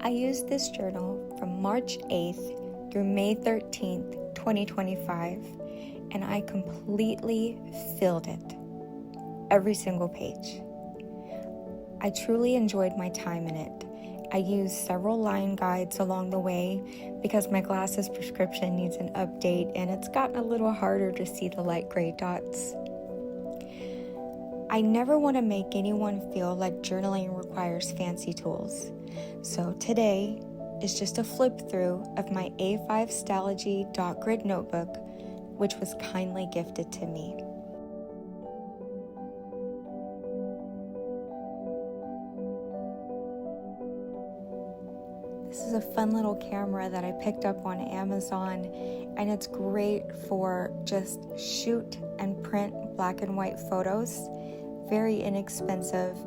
I used this journal from March 8th through May 13th, 2025, and I completely filled it, every single page. I truly enjoyed my time in it. I used several line guides along the way because my glasses prescription needs an update and it's gotten a little harder to see the light gray dots. I never want to make anyone feel like journaling requires fancy tools. So today is just a flip through of my A5 stalogy dot grid notebook, which was kindly gifted to me. This is a fun little camera that I picked up on Amazon, and it's great for just shoot and print black and white photos. Very inexpensive,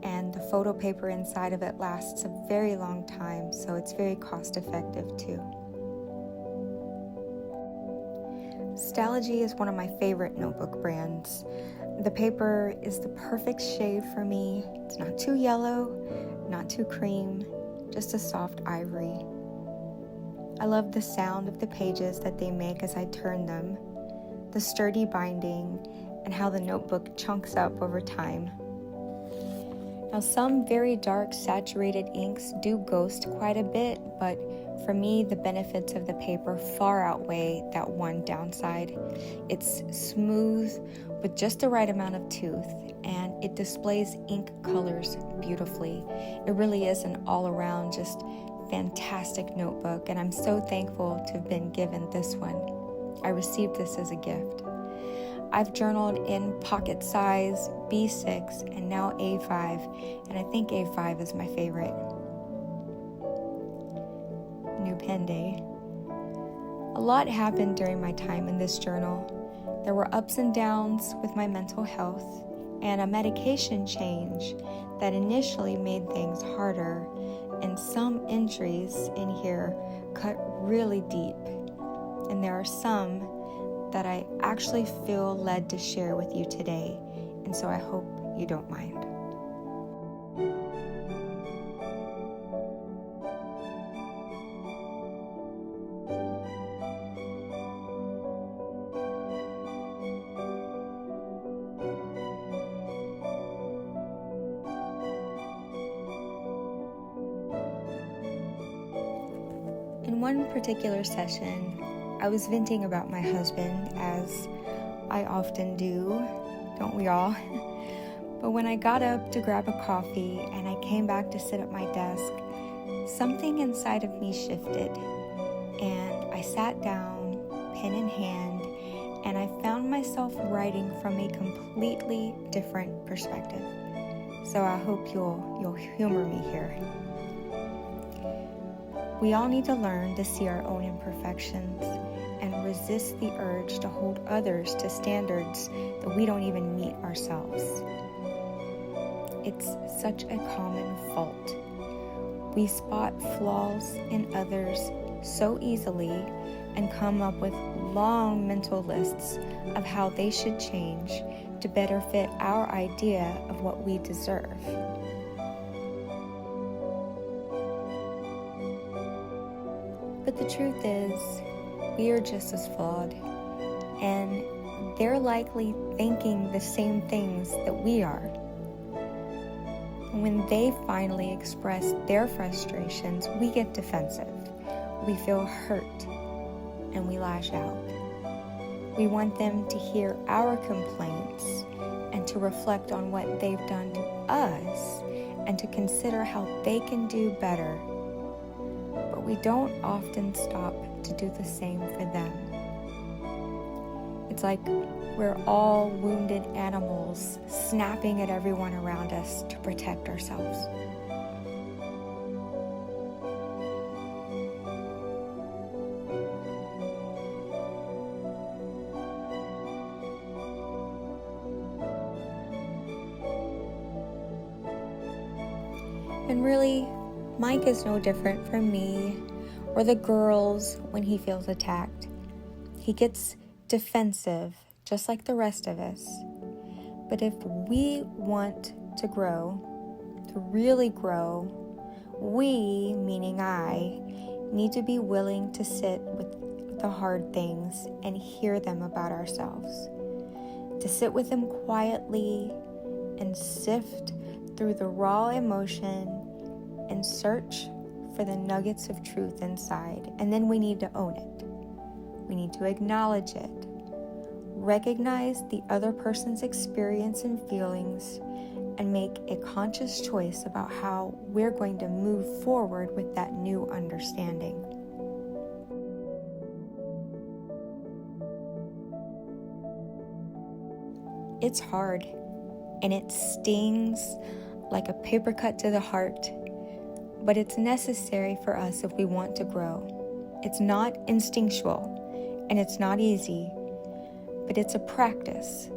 and the photo paper inside of it lasts a very long time, so it's very cost effective too. Stalogy is one of my favorite notebook brands. The paper is the perfect shade for me. It's not too yellow, not too cream, just a soft ivory. I love the sound of the pages that they make as I turn them, the sturdy binding, and how the notebook chunks up over time. Now, some very dark saturated inks do ghost quite a bit, but for me, the benefits of the paper far outweigh that one downside. It's smooth with just the right amount of tooth, and it displays ink colors beautifully. It really is an all-around just fantastic notebook, and I'm so thankful to have been given this one. I received this as a gift. I've journaled in pocket size, B6, and now A5, and I think A5 is my favorite. New pen day. A lot happened during my time in this journal. There were ups and downs with my mental health, and a medication change that initially made things harder, and some entries in here cut really deep, and there are some that I actually feel led to share with you today, and so I hope you don't mind. In one particular session, I was venting about my husband, as I often do, don't we all? But when I got up to grab a coffee and I came back to sit at my desk, something inside of me shifted, and I sat down, pen in hand, and I found myself writing from a completely different perspective. So I hope you'll humor me here. We all need to learn to see our own imperfections and resist the urge to hold others to standards that we don't even meet ourselves. It's such a common fault. We spot flaws in others so easily and come up with long mental lists of how they should change to better fit our idea of what we deserve. But the truth is, we are just as flawed, and they're likely thinking the same things that we are. When they finally express their frustrations, we get defensive, we feel hurt, and we lash out. We want them to hear our complaints and to reflect on what they've done to us and to consider how they can do better. But we don't often stop to do the same for them. It's like we're all wounded animals snapping at everyone around us to protect ourselves. And really, Mike is no different from me or the girls when he feels attacked. He gets defensive, just like the rest of us. But if we want to grow, to really grow, We, meaning I, need to be willing to sit with the hard things and hear them about ourselves, to sit with them quietly and sift through the raw emotion and search for the nuggets of truth inside. And then we need to own it. We need to acknowledge it, recognize the other person's experience and feelings, and make a conscious choice about how we're going to move forward with that new understanding. It's hard, and it stings like a paper cut to the heart, but it's necessary for us if we want to grow. It's not instinctual, and it's not easy, but it's a practice,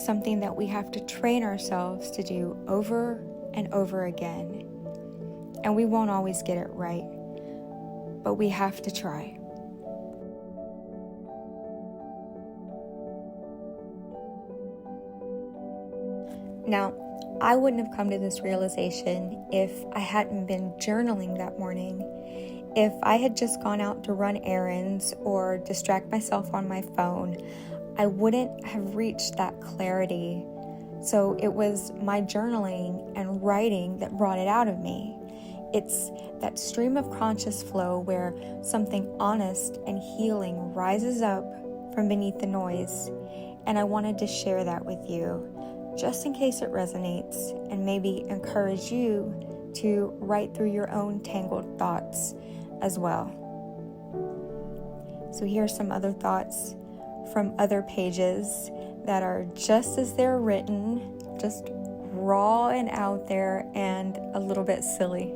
something that we have to train ourselves to do over and over again. And we won't always get it right, but we have to try. Now, I wouldn't have come to this realization if I hadn't been journaling that morning. If I had just gone out to run errands or distract myself on my phone, I wouldn't have reached that clarity. So it was my journaling and writing that brought it out of me. It's that stream of conscious flow where something honest and healing rises up from beneath the noise. And I wanted to share that with you, just in case it resonates, and maybe encourage you to write through your own tangled thoughts as well. So here are some other thoughts from other pages that are just as they're written, just raw and out there and a little bit silly.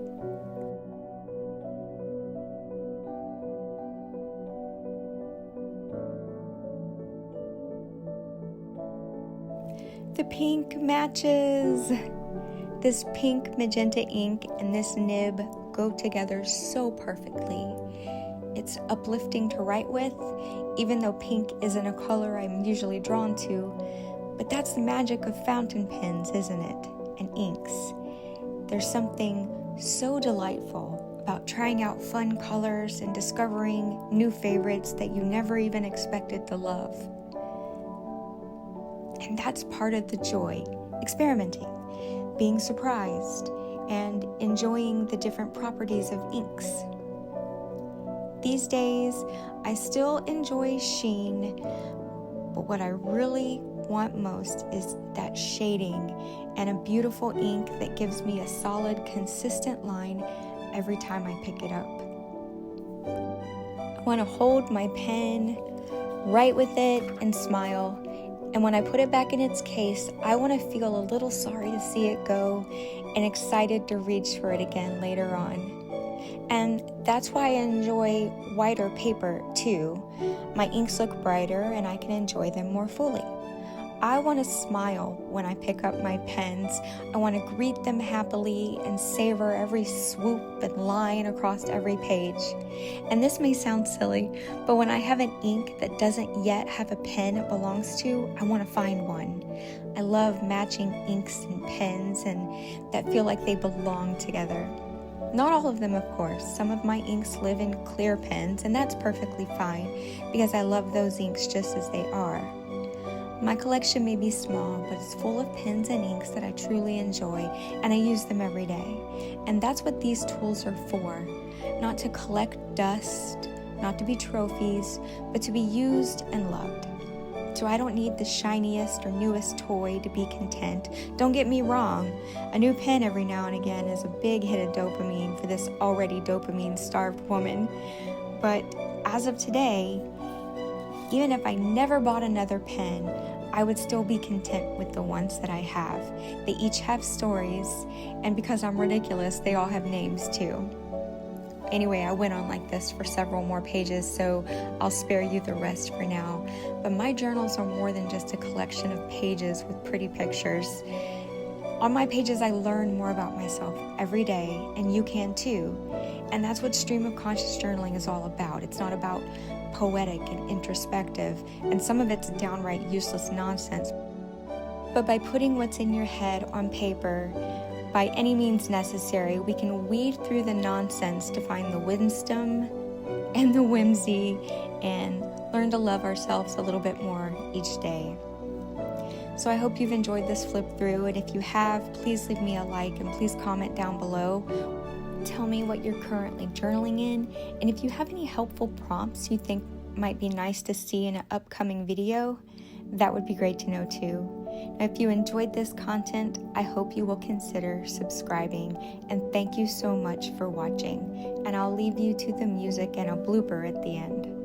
The pink matches. This pink magenta ink and this nib go together so perfectly. It's uplifting to write with, even though pink isn't a color I'm usually drawn to. But that's the magic of fountain pens, isn't it? And inks. There's something so delightful about trying out fun colors and discovering new favorites that you never even expected to love. And that's part of the joy, experimenting, being surprised, and enjoying the different properties of inks. These days, I still enjoy sheen, but what I really want most is that shading and a beautiful ink that gives me a solid, consistent line every time I pick it up. I want to hold my pen, write with it, and smile. And when I put it back in its case, I want to feel a little sorry to see it go and excited to reach for it again later on. And that's why I enjoy whiter paper too. My inks look brighter and I can enjoy them more fully. I want to smile when I pick up my pens. I want to greet them happily and savor every swoop and line across every page. And this may sound silly, but when I have an ink that doesn't yet have a pen it belongs to, I want to find one. I love matching inks and pens and that feel like they belong together. Not all of them, of course. Some of my inks live in clear pens, and that's perfectly fine because I love those inks just as they are. My collection may be small, but it's full of pens and inks that I truly enjoy, and I use them every day. And that's what these tools are for. Not to collect dust, not to be trophies, but to be used and loved. So I don't need the shiniest or newest toy to be content. Don't get me wrong, a new pen every now and again is a big hit of dopamine for this already dopamine-starved woman. But as of today, even if I never bought another pen, I would still be content with the ones that I have. They each have stories, and because I'm ridiculous, they all have names too. Anyway, I went on like this for several more pages, so I'll spare you the rest for now. But my journals are more than just a collection of pages with pretty pictures. On my pages, I learn more about myself every day, and you can too. And that's what stream of conscious journaling is all about. It's not about poetic and introspective, and some of it's downright useless nonsense. But by putting what's in your head on paper, by any means necessary, we can weed through the nonsense to find the wisdom and the whimsy and learn to love ourselves a little bit more each day. So I hope you've enjoyed this flip through, and if you have, please leave me a like and please comment down below. Tell me what you're currently journaling in, and if you have any helpful prompts you think might be nice to see in an upcoming video, that would be great to know too. Now, if you enjoyed this content, I hope you will consider subscribing, and thank you so much for watching. And I'll leave you to the music and a blooper at the end.